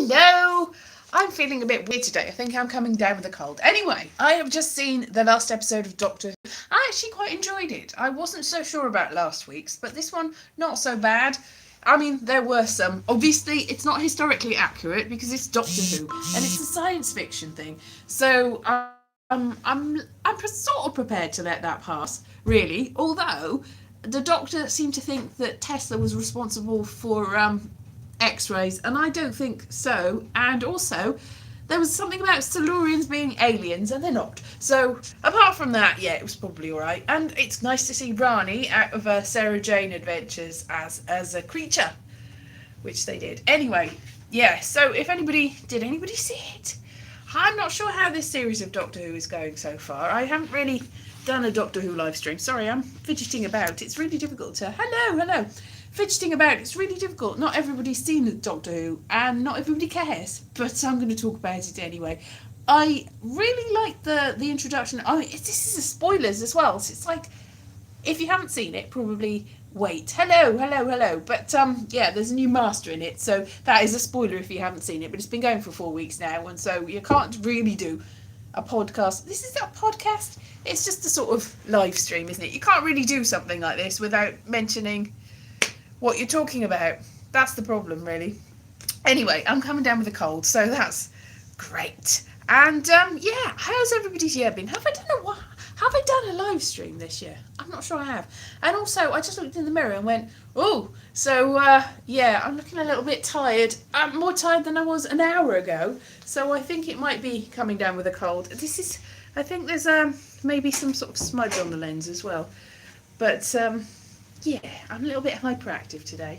Hello! I'm feeling a bit weird today. I think I'm coming down with a cold. Anyway, I have just seen the last episode of Doctor Who. I actually quite enjoyed it. I wasn't so sure about last week's, but this one, not so bad. I mean, there were some. Obviously, it's not historically accurate because it's Doctor Who and it's a science fiction thing. So I'm sort of prepared to let that pass, really. Although the Doctor seemed to think that Tesla was responsible for X-rays, and I don't think so. And also, there was something about Silurians being aliens, and they're not. So, apart from that, yeah, it was probably alright. And it's nice to see Rani out of Sarah Jane Adventures as a creature, which they did. Anyway, yeah, so if did anybody see it? I'm not sure how this series of Doctor Who is going so far. I haven't really done a Doctor Who live stream. Sorry, I'm fidgeting about. It's really difficult to... Hello. Fidgeting about, it's really difficult. Not everybody's seen the Doctor Who, and not everybody cares, but I'm going to talk about it anyway. I really like the introduction. This is a spoilers as well, so it's like, if you haven't seen it, probably wait. Hello. But yeah, there's a new master in it, so that is a spoiler if you haven't seen it, but it's been going for 4 weeks now, and so you can't really do a podcast. This is not a podcast, it's just a sort of live stream, isn't it? You can't really do something like this without mentioning what you're talking about. That's the problem, really. Anyway, I'm coming down with a cold, so that's great. And yeah, how's everybody's year been? Have I done a live stream this year? I'm not sure I have. And also, I just looked in the mirror and went, oh, so yeah, I'm looking a little bit tired. I'm more tired than I was an hour ago, so I think it might be coming down with a cold. I think there's maybe some sort of smudge on the lens as well. But yeah, I'm a little bit hyperactive today.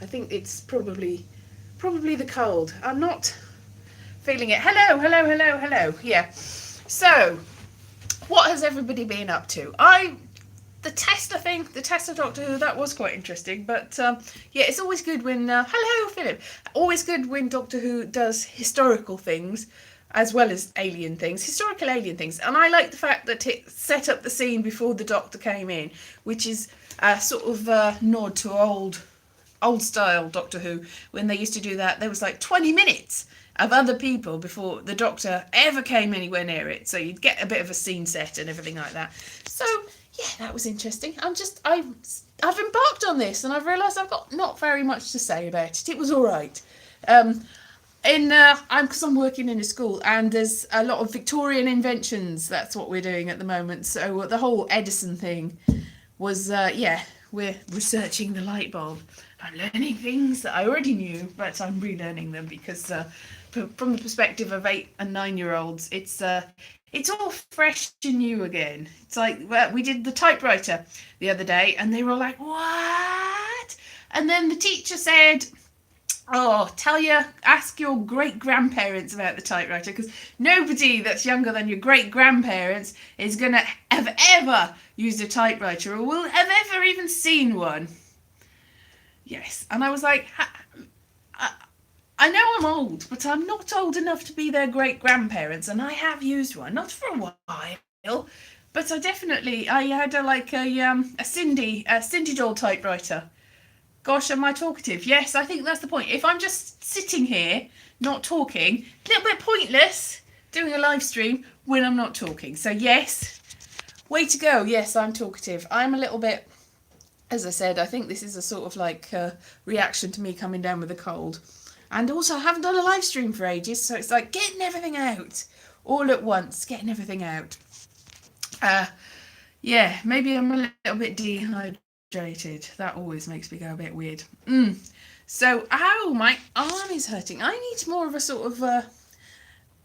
I think it's probably the cold. I'm not feeling it. Hello. Yeah. So, what has everybody been up to? The Tesla Doctor Who, that was quite interesting. But yeah, it's always good when hello, Philip. Always good when Doctor Who does historical things as well as historical alien things. And I like the fact that it set up the scene before the Doctor came in, which is sort of nod to old style Doctor Who. When they used to do that, there was like 20 minutes of other people before the Doctor ever came anywhere near it, so you'd get a bit of a scene set and everything like that. So yeah, that was interesting. I've embarked on this and I've realised I've got not very much to say about it. It was all right. Because I'm working in a school and there's a lot of Victorian inventions. That's what we're doing at the moment. So the whole Edison thing was, we're researching the light bulb. I'm learning things that I already knew, but I'm relearning them because from the perspective of 8 and 9-year-olds, it's all fresh and new again. It's like, well, we did the typewriter the other day and they were all like, what? And then the teacher said, oh, ask your great-grandparents about the typewriter, because nobody that's younger than your great-grandparents is going to have ever used a typewriter or will have ever even seen one. Yes, and I was like, I know I'm old, but I'm not old enough to be their great-grandparents, and I have used one, not for a while, but I had a Cindy doll typewriter. Gosh, am I talkative? Yes, I think that's the point. If I'm just sitting here, not talking, a little bit pointless doing a live stream when I'm not talking. So yes, way to go. Yes, I'm talkative. I'm a little bit, as I said, I think this is a sort of like reaction to me coming down with a cold. And also, I haven't done a live stream for ages, so it's like getting everything out all at once, getting everything out. Yeah, maybe I'm a little bit dehydrated. That always makes me go a bit weird. So, ow, my arm is hurting. I need more of a sort of a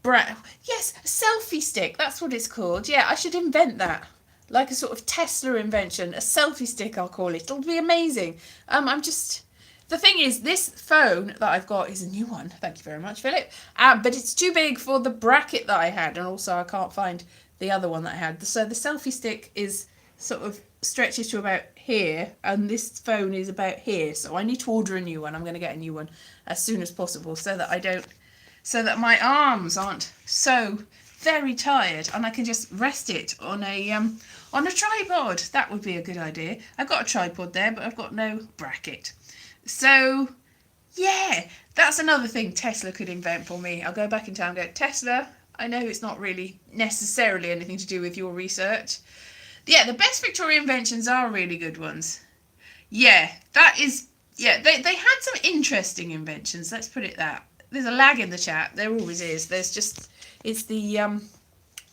selfie stick. That's what it's called. Yeah, I should invent that. Like a sort of Tesla invention. A selfie stick, I'll call it. It'll be amazing. The thing is, this phone that I've got is a new one. Thank you very much, Philip. But it's too big for the bracket that I had, and also I can't find the other one that I had. So the selfie stick is sort of stretches to about here, and this phone is about here. So I need to order a new one. I'm going to get a new one as soon as possible, so that my arms aren't so very tired, and I can just rest it on a tripod. That would be a good idea. I've got a tripod there, but I've got no bracket. So Yeah, that's another thing Tesla could invent for me. I'll go back in time and go, Tesla, I know it's not really necessarily anything to do with your research. Yeah, the best Victorian inventions are really good ones. Yeah, that is. Yeah, they had some interesting inventions. Let's put it that. There's a lag in the chat. There always is. There's just. It's the.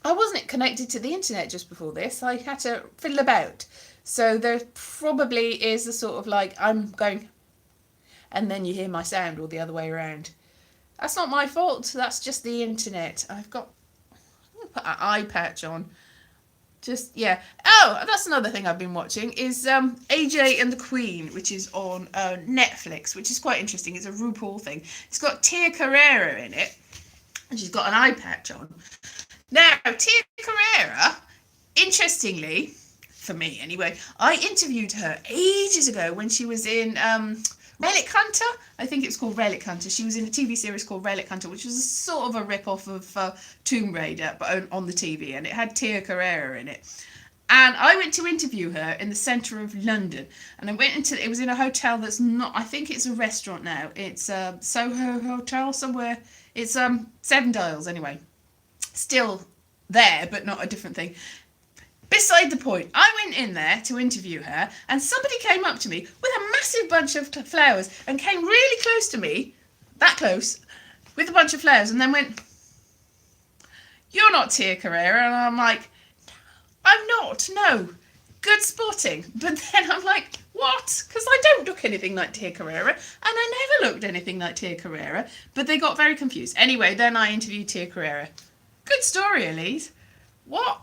I wasn't connected to the internet just before this. I had to fiddle about. So there probably is a sort of like, I'm going, and then you hear my sound, or the other way around. That's not my fault. That's just the internet. I'm gonna put an eye patch on. Just, yeah. Oh, that's another thing I've been watching is AJ and the Queen, which is on Netflix, which is quite interesting. It's a RuPaul thing. It's got Tia Carrera in it, and she's got an eye patch on. Now, Tia Carrera, interestingly, for me anyway, I interviewed her ages ago when she was in Relic Hunter. I think it's called Relic Hunter. She was in a TV series called Relic Hunter, which was sort of a rip-off of Tomb Raider, but on the TV, and it had Tia Carrera in it. And I went to interview her in the centre of London, and I went into, it was in a hotel that's not, I think it's a restaurant now. It's a Soho Hotel somewhere. It's Seven Dials anyway. Still there, but not a different thing. Beside the point, I went in there to interview her, and somebody came up to me with a massive bunch of flowers and came really close to me, that close, with a bunch of flowers, and then went, "You're not Tia Carrera." And I'm like, "I'm not, no. Good spotting." But then I'm like, what? Because I don't look anything like Tia Carrera, and I never looked anything like Tia Carrera, but they got very confused. Anyway, then I interviewed Tia Carrera. Good story, Elise. What?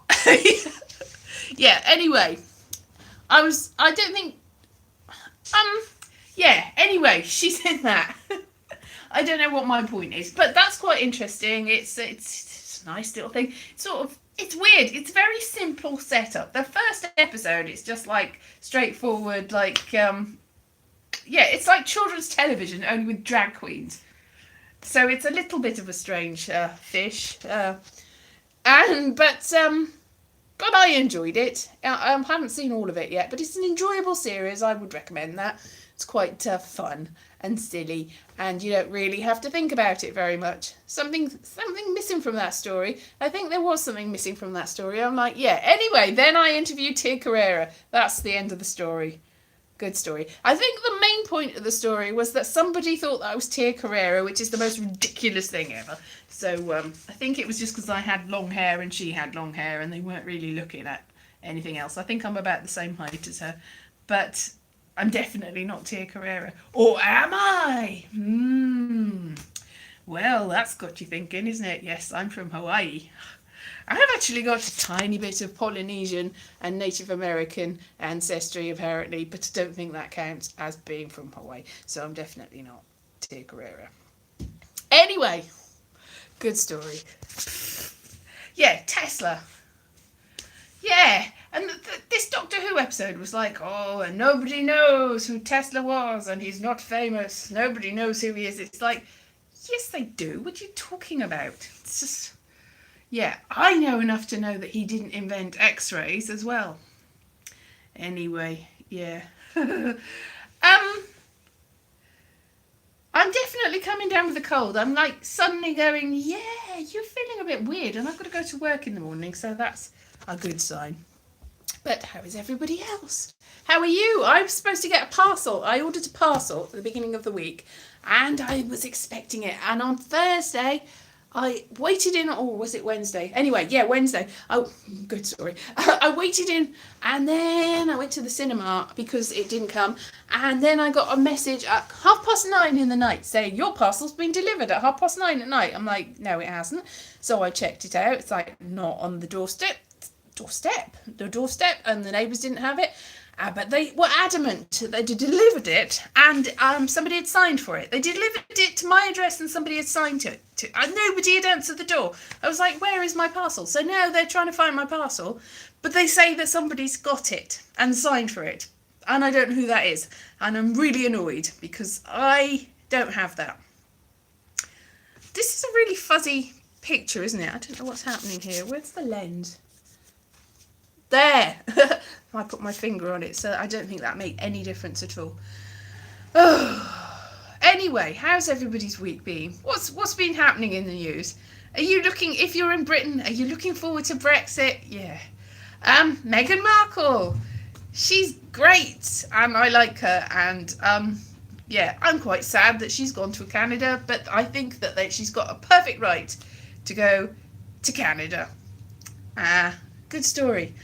Yeah, anyway, anyway, she said that. I don't know what my point is, but that's quite interesting. It's a nice little thing. It's weird. It's a very simple setup. The first episode, it's just like straightforward, like, it's like children's television, only with drag queens. So it's a little bit of a strange fish. But I enjoyed it. I haven't seen all of it yet, but it's an enjoyable series. I would recommend that. It's quite fun and silly, and you don't really have to think about it very much. Something missing from that story. I think there was something missing from that story. I'm like, yeah. Anyway, then I interviewed Tia Carrera. That's the end of the story. Good story. I think the main point of the story was that somebody thought that I was Tia Carrera, which is the most ridiculous thing ever. So I think it was just because I had long hair and she had long hair, and they weren't really looking at anything else. I think I'm about the same height as her, but I'm definitely not Tia Carrera. Or am I? Well, that's got you thinking, isn't it? Yes, I'm from Hawaii. I have actually got a tiny bit of Polynesian and Native American ancestry, apparently, but I don't think that counts as being from Hawaii. So I'm definitely not Tia Carrera. Anyway, good story. Yeah, Tesla. Yeah, and this Doctor Who episode was like, oh, and nobody knows who Tesla was, and he's not famous. Nobody knows who he is. It's like, yes, they do. What are you talking about? It's just... Yeah, I know enough to know that he didn't invent X-rays as well. Anyway, yeah. I'm definitely coming down with a cold. I'm like suddenly going, yeah, you're feeling a bit weird, and I've got to go to work in the morning, so that's a good sign. But how is everybody else? How are you? I was supposed to get a parcel. I ordered a parcel at the beginning of the week, and I was expecting it. And on Thursday, I waited in, or was it Wednesday? Anyway, yeah, Wednesday. Oh, good story. I waited in, and then I went to the cinema because it didn't come. And then I got a message at 9:30 in the night saying, your parcel's been delivered at 9:30 at night. I'm like, no, it hasn't. So I checked it out. It's like, not on the doorstep, and the neighbours didn't have it. But they were adamant they delivered it, and somebody had signed for it. They delivered it to my address, and somebody had signed to it. And nobody had answered the door. I was like, where is my parcel? So now they're trying to find my parcel, but they say that somebody's got it and signed for it, and I don't know who that is. And I'm really annoyed because I don't have that. This is a really fuzzy picture, isn't it? I don't know what's happening here. Where's the lens? There. I put my finger on it, so I don't think that made any difference at all. Oh, Anyway, how's everybody's week been? What's been happening in the news? Are you looking, if you're in Britain, are you looking forward to Brexit? Yeah. Meghan Markle. She's great. I like her. And, yeah, I'm quite sad that she's gone to Canada, but I think that she's got a perfect right to go to Canada. Good story.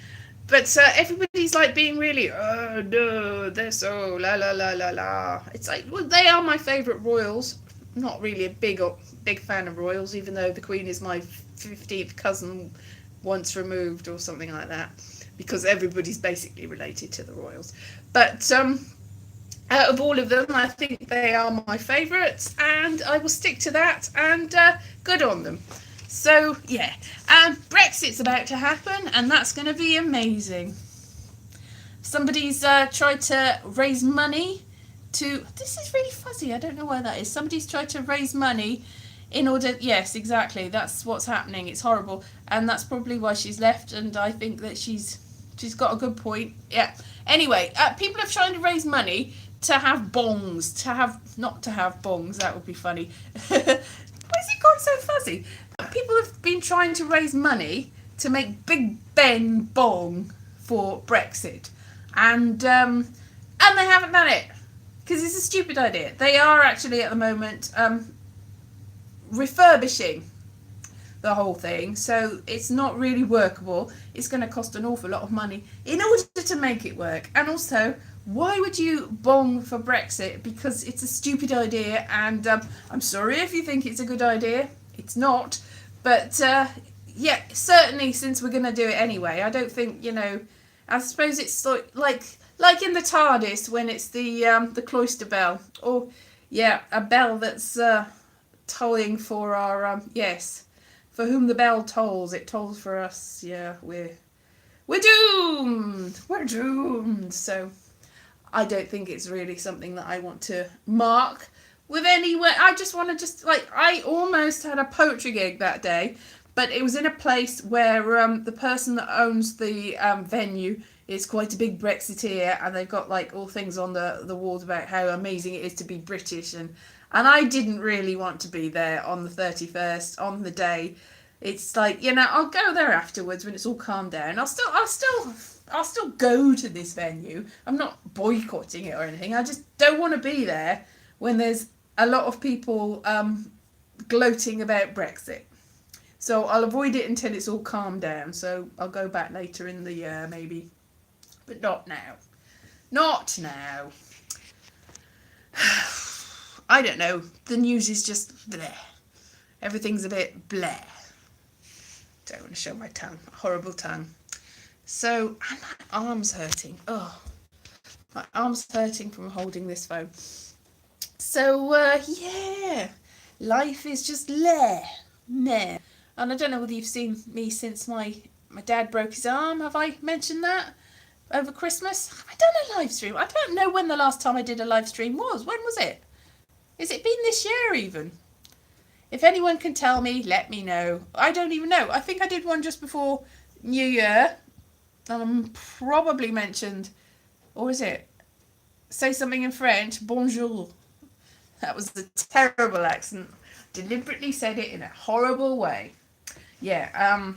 But everybody's like being really, oh no, they're so la la la la la. It's like, well, they are my favourite royals. I'm not really a big fan of royals, even though the Queen is my 15th cousin once removed or something like that, because everybody's basically related to the royals. But out of all of them, I think they are my favourites, and I will stick to that, and good on them. So, yeah, Brexit's about to happen, and that's going to be amazing. Somebody's tried to raise money to... This is really fuzzy, I don't know why that is. Somebody's tried to raise money in order... Yes, exactly, that's what's happening. It's horrible, and that's probably why she's left, and I think that she's got a good point. Yeah. Anyway, people are trying to raise money to have bongs, not to have bongs, that would be funny. Why has it gone so fuzzy? People have been trying to raise money to make Big Ben bong for Brexit, and they haven't done it because it's a stupid idea. They are actually at the moment refurbishing the whole thing, so it's not really workable. It's going to cost an awful lot of money in order to make it work. And also, why would you bong for Brexit? Because it's a stupid idea, and I'm sorry if you think it's a good idea. It's not. But, yeah, certainly since we're going to do it anyway, I don't think, I suppose it's like in the TARDIS when it's the cloister bell. Or, yeah, a bell that's tolling for our, yes, for whom the bell tolls, it tolls for us. Yeah, we're doomed. We're doomed. So I don't think it's really something that I want to mark with anywhere. I just want to I almost had a poetry gig that day, but it was in a place where the person that owns the venue is quite a big Brexiteer, and they've got like all things on the walls about how amazing it is to be British, and I didn't really want to be there on the 31st, on the day. It's like, I'll go there afterwards when it's all calmed down. I'll still go to this venue. I'm not boycotting it or anything. I just don't want to be there when there's a lot of people gloating about Brexit. So I'll avoid it until it's all calmed down. So I'll go back later in the year, maybe. But not now. Not now. I don't know. The news is just bleh. Everything's a bit bleh. Don't want to show my tongue. Horrible tongue. So, and my arm's hurting. Oh, my arm's hurting from holding this phone. So, yeah, life is just meh. And I don't know whether you've seen me since my dad broke his arm. Have I mentioned that over Christmas? Have I done a live stream? I don't know when the last time I did a live stream was. When was it? Has it been this year even? If anyone can tell me, let me know. I don't even know. I think I did one just before New Year. Probably mentioned, or is it? Say something in French. Bonjour. That was a terrible accent. Deliberately said it in a horrible way. Yeah.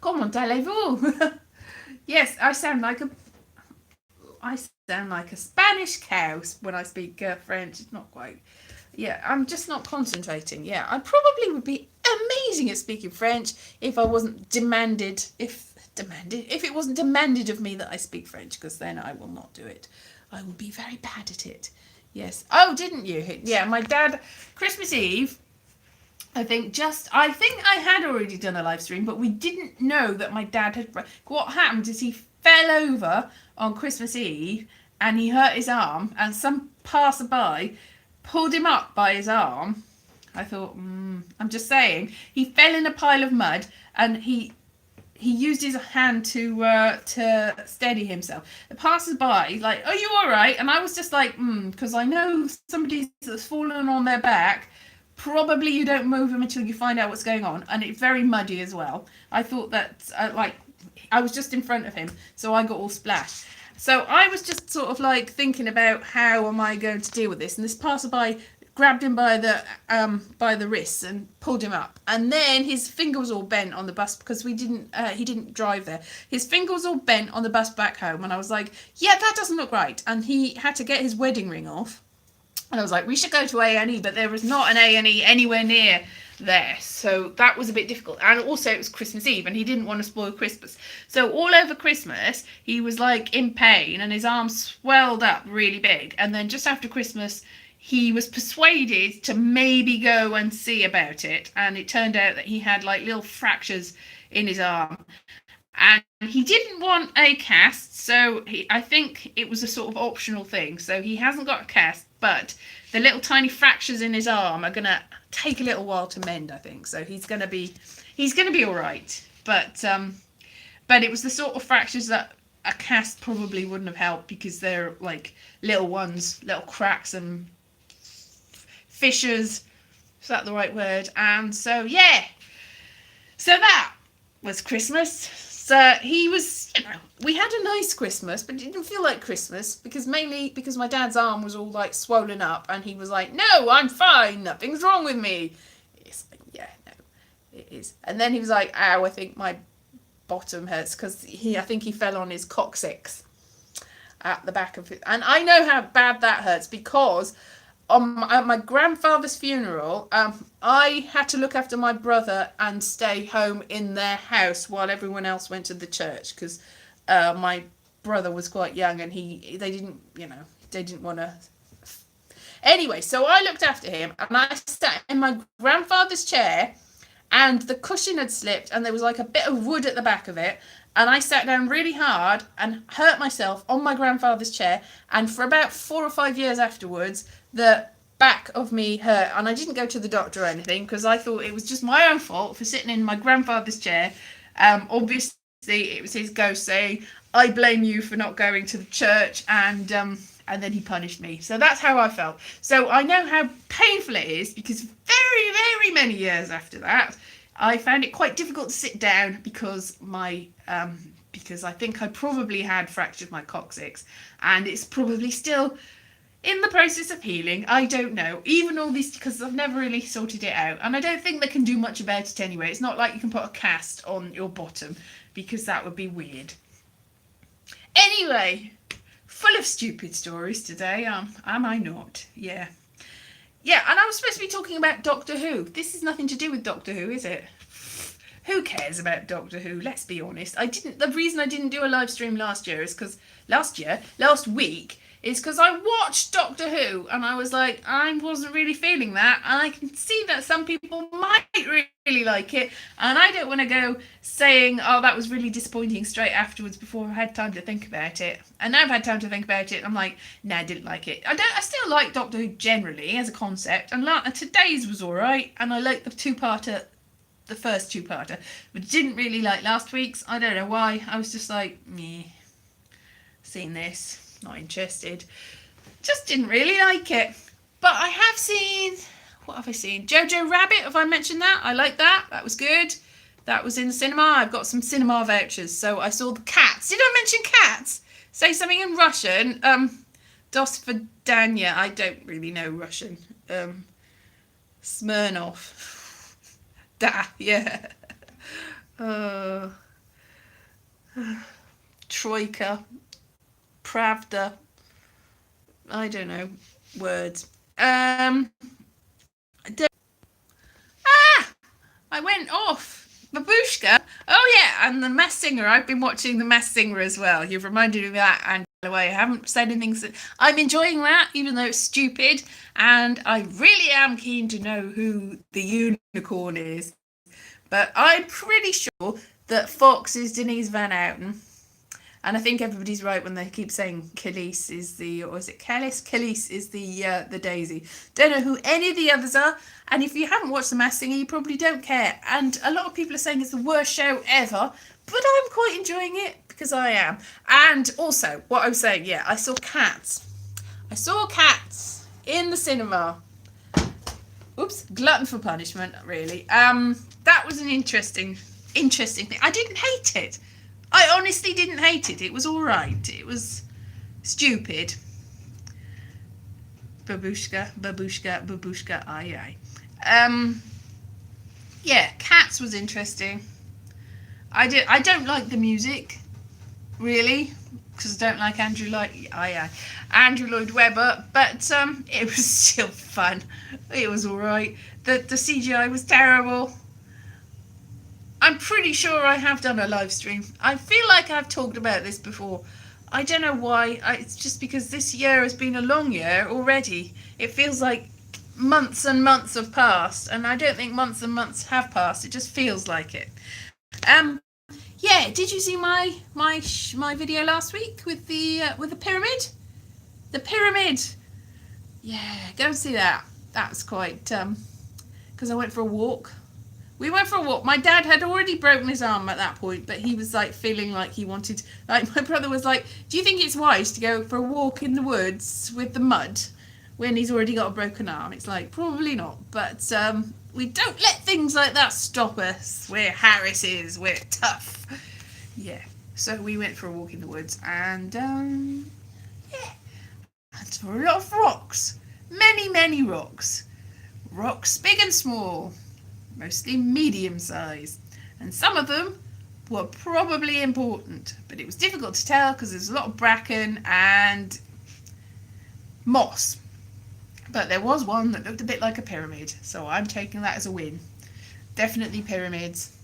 Comment allez-vous? Yes, I sound like a Spanish cow when I speak French. It's not quite. Yeah, I'm just not concentrating. Yeah, I probably would be amazing at speaking French if I wasn't demanded. If it wasn't demanded of me that I speak French, because then I will not do it. I will be very bad at it. Yes. Oh, didn't you? Yeah, my dad, Christmas Eve, I think I had already done a live stream, but we didn't know that my dad had... What happened is he fell over on Christmas Eve and he hurt his arm, and some passerby pulled him up by his arm. I thought, I'm just saying. He fell in a pile of mud and he used his hand to steady himself. The passersby, like, are you all right? And I was just like, because I know somebody that's fallen on their back. Probably you don't move them until you find out what's going on. And it's very muddy as well. I thought that, I was just in front of him, so I got all splashed. So I was just sort of like thinking about how am I going to deal with this, and this passerby grabbed him by the wrists and pulled him up, and then his finger was all bent on the bus because he didn't drive there. His finger was all bent on the bus back home, and I was like, yeah, that doesn't look right. And he had to get his wedding ring off, and I was like, we should go to A&E, but there was not an A&E anywhere near there, so that was a bit difficult. And also it was Christmas Eve and he didn't want to spoil Christmas, so all over Christmas he was like in pain and his arm swelled up really big, and then just after Christmas he was persuaded to maybe go and see about it, and it turned out that he had like little fractures in his arm, and he didn't want a cast, so I think it was a sort of optional thing, so he hasn't got a cast, but the little tiny fractures in his arm are gonna take a little while to mend, I think. So he's gonna be all right. But it was the sort of fractures that a cast probably wouldn't have helped, because they're like little ones, little cracks and fissures. Is that the right word? And so yeah, so that was Christmas. So he was, we had a nice Christmas, but it didn't feel like Christmas, mainly because my dad's arm was all like swollen up, and he was like, no, I'm fine, nothing's wrong with me. It's like, yeah, no, it is. And then he was like, ow, I think my bottom hurts, because I think he fell on his coccyx at the back of it. And I know how bad that hurts, because at my grandfather's funeral, I had to look after my brother and stay home in their house while everyone else went to the church, because my brother was quite young and they didn't want to. Anyway, so I looked after him and I sat in my grandfather's chair, and the cushion had slipped and there was like a bit of wood at the back of it, and I sat down really hard and hurt myself on my grandfather's chair, and for about 4 or 5 years afterwards the back of me hurt, and I didn't go to the doctor or anything because I thought it was just my own fault for sitting in my grandfather's chair. Obviously it was his ghost saying, I blame you for not going to the church, and then he punished me. So that's how I felt. So I know how painful it is, because very, very many years after that I found it quite difficult to sit down, because because I think I probably had fractured my coccyx, and it's probably still in the process of healing. I don't know. Even all these, because I've never really sorted it out, and I don't think they can do much about it anyway. It's not like you can put a cast on your bottom, because that would be weird. Anyway, full of stupid stories today, am I not? Yeah, and I was supposed to be talking about Doctor Who. This is nothing to do with Doctor Who, is it? Who cares about Doctor Who? Let's be honest. The reason I didn't do a live stream last week, is because I watched Doctor Who and I was like, I wasn't really feeling that. And I can see that some people might really like it. And I don't want to go saying, oh, that was really disappointing straight afterwards before I had time to think about it. And now I've had time to think about it. I'm like, nah, I didn't like it. I still like Doctor Who generally as a concept. And today's was all right. And I liked the first two-parter. But didn't really like last week's. I don't know why. I was just like, meh, seen this. Not interested. Just didn't really like it. But I have seen, what have I seen? Jojo Rabbit, have I mentioned that? I like that. That was good. That was in the cinema. I've got some cinema vouchers. So I saw the Cats. Did I mention Cats? Say something in Russian. Dos Vidania. I don't really know Russian. Smirnov. Da, yeah. Troika. Pravda. I don't know words. I went off. Babushka. Oh yeah, and the Masked Singer. I've been watching the Masked Singer as well. You've reminded me of that. And by the way, I haven't said anything. I'm enjoying that, even though it's stupid. And I really am keen to know who the unicorn is. But I'm pretty sure that Fox is Denise Van Outen. And I think everybody's right when they keep saying Khalees is the, or is it Khalees? Khalees is the Daisy. Don't know who any of the others are. And if you haven't watched The Masked Singer, you probably don't care. And a lot of people are saying it's the worst show ever. But I'm quite enjoying it, because I am. And also, what I was saying, yeah, I saw Cats. I saw Cats in the cinema. Oops, glutton for punishment, really. That was an interesting thing. I didn't hate it. I honestly didn't hate it. It was all right. It was Stupid. Babushka, babushka, babushka, aye aye. Yeah, Cats was interesting. I don't like the music, really, because I don't like Andrew Lloyd Webber, but it was still fun. It was alright. The CGI was terrible. I'm pretty sure I have done a live stream. I feel like I've talked about this before. I don't know why. It's just because this year has been a long year already. It feels like months and months have passed, and I don't think months and months have passed. It just feels like it. Yeah. Did you see my video last week with the pyramid? The pyramid. Yeah, go and see that. That was quite because I went for a walk. We went for a walk. My dad had already broken his arm at that point, but he was like feeling like he wanted. Like my brother was like, "Do you think it's wise to go for a walk in the woods with the mud when he's already got a broken arm?" It's like probably not, but we don't let things like that stop us. We're Harrises. We're tough. Yeah. So we went for a walk in the woods, and yeah, and for a lot of rocks, many rocks, rocks big and small. Mostly medium size, and some of them were probably important, but it was difficult to tell because there's a lot of bracken and moss. But there was one that looked a bit like a pyramid, so I'm taking that as a win. Definitely pyramids.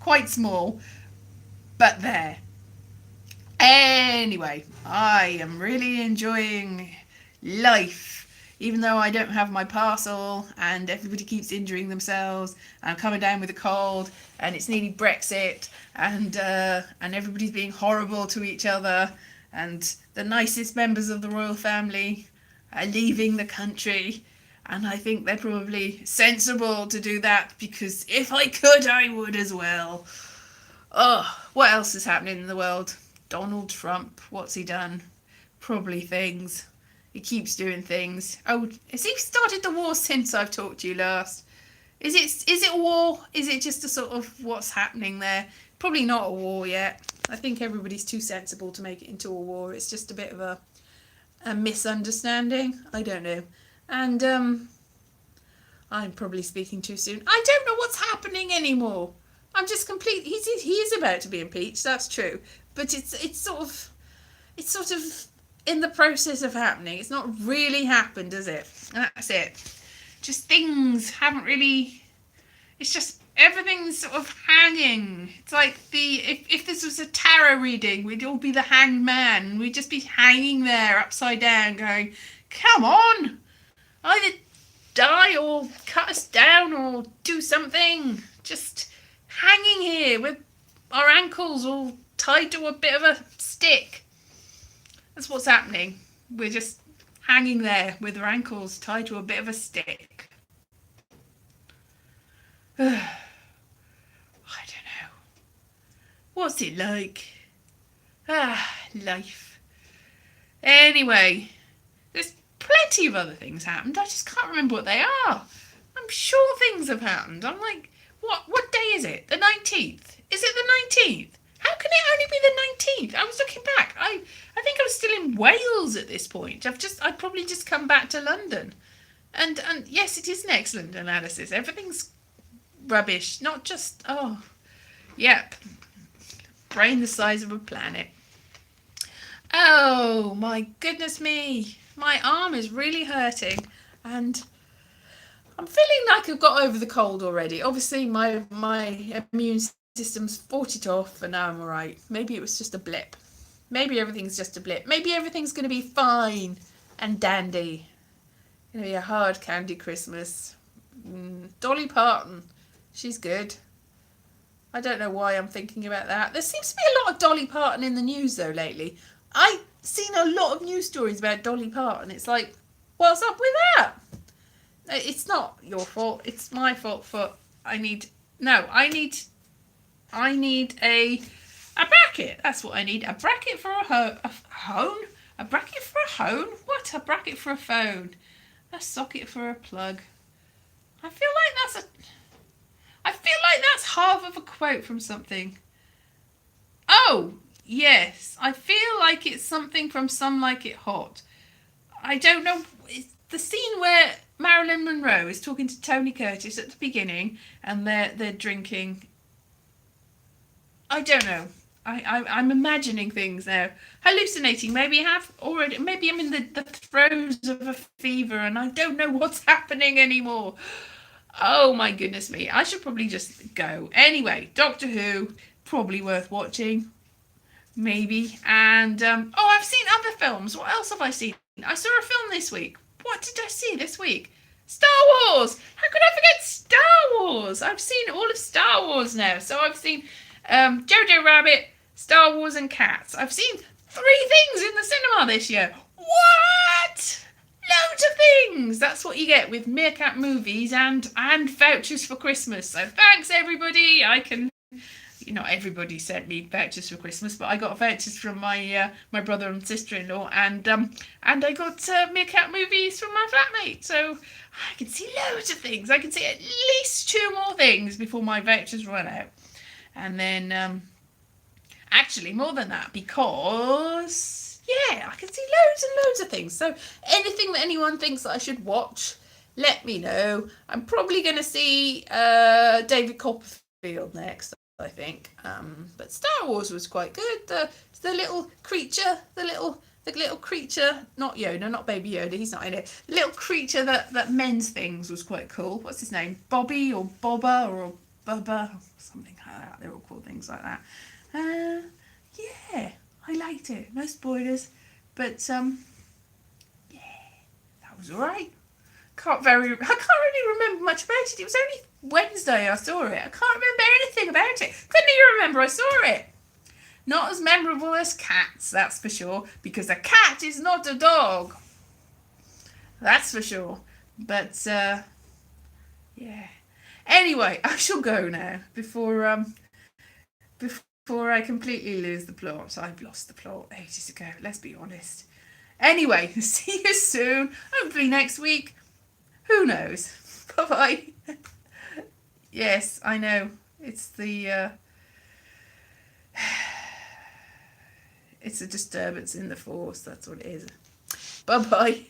Quite small, but there. Anyway, I am really enjoying life. Even though I don't have my parcel and everybody keeps injuring themselves, and I'm coming down with a cold, and it's nearly Brexit, and everybody's being horrible to each other, and the nicest members of the royal family are leaving the country, and I think they're probably sensible to do that, because if I could, I would as well. Oh, what else is happening in the world? Donald Trump, what's he done? Probably things. He keeps doing things. Oh, has he started the war since I've talked to you last? Is it a war? Is it just a sort of what's happening there? Probably not a war yet. I think everybody's too sensible to make it into a war. It's just a bit of a misunderstanding. I don't know. And I'm probably speaking too soon. I don't know what's happening anymore. I'm just complete. He is about to be impeached. That's true. But it's sort of in the process of happening. It's not really happened, has it? That's it. Just things haven't really. It's just everything's sort of hanging. It's like if this was a tarot reading, we'd all be the hanged man. We'd just be hanging there upside down, going, "Come on, either die or cut us down or do something." Just hanging here with our ankles all tied to a bit of a stick. That's what's happening. We're just hanging there with our ankles tied to a bit of a stick. I don't know. What's it like? Life. Anyway, there's plenty of other things happened. I just can't remember what they are. I'm sure things have happened. I'm like, what day is it? The 19th? Is it the 19th? How can it only be the 19th? I was looking back. I think I was still in Wales at this point. I'd probably just come back to London. And yes, it is an excellent analysis. Everything's rubbish. Not just, yep. Brain the size of a planet. Oh, my goodness me. My arm is really hurting. And I'm feeling like I've got over the cold already. Obviously, my immune system's fought it off and now I'm alright. Maybe it was just a blip. Maybe everything's just a blip. Maybe everything's going to be fine and dandy. It's going to be a hard candy Christmas. Dolly Parton. She's good. I don't know why I'm thinking about that. There seems to be a lot of Dolly Parton in the news though lately. I've seen a lot of news stories about Dolly Parton. It's like, what's up with that? It's not your fault. It's my fault for I need a bracket. That's what I need. A bracket for a hone? A bracket for a hone? What? A bracket for a phone? A socket for a plug? I feel like that's half of a quote from something. Oh, Yes, I feel like it's something from Some Like It Hot. I don't know. It's the scene where Marilyn Monroe is talking to Tony Curtis at the beginning, and they're drinking. I don't know. I'm imagining things now, hallucinating. Maybe I have already. Maybe I'm in the throes of a fever, and I don't know what's happening anymore. Oh my goodness me! I should probably just go. Anyway, Doctor Who, probably worth watching. Maybe. And I've seen other films. What else have I seen? I saw a film this week. What did I see this week? Star Wars. How could I forget Star Wars? I've seen all of Star Wars now. So I've seen Jojo Rabbit, Star Wars, and Cats. I've seen 3 things in the cinema this year. What? Loads of things. That's what you get with Meerkat movies and vouchers for Christmas. So thanks everybody. I can. Not everybody sent me vouchers for Christmas, but I got vouchers from my brother and sister-in-law, and I got Meerkat movies from my flatmate. So I can see loads of things. I can see at least 2 more things before my vouchers run out, and then actually more than that, because I can see loads and loads of things. So anything that anyone thinks that I should watch, let me know. I'm probably going to see David Copperfield next, I think. But Star Wars was quite good. The little creature, the little creature, not Yoda, not Baby Yoda, he's not in it. The little creature that mends things was quite cool. What's his name? Bobby or Bobba or Bubba, something like that. They're all called things like that. Yeah, I liked it. No spoilers, but yeah, that was alright. I can't really remember much about it. It was only Wednesday I saw it. I can't remember anything about it. Couldn't even remember I saw it. Not as memorable as Cats, that's for sure, because a cat is not a dog. That's for sure. But yeah. Anyway, I shall go now before I completely lose the plot. I've lost the plot ages ago, let's be honest. Anyway, see you soon. Hopefully next week. Who knows? Bye-bye. Yes, I know. It's the it's a disturbance in the force. That's what it is. Bye-bye.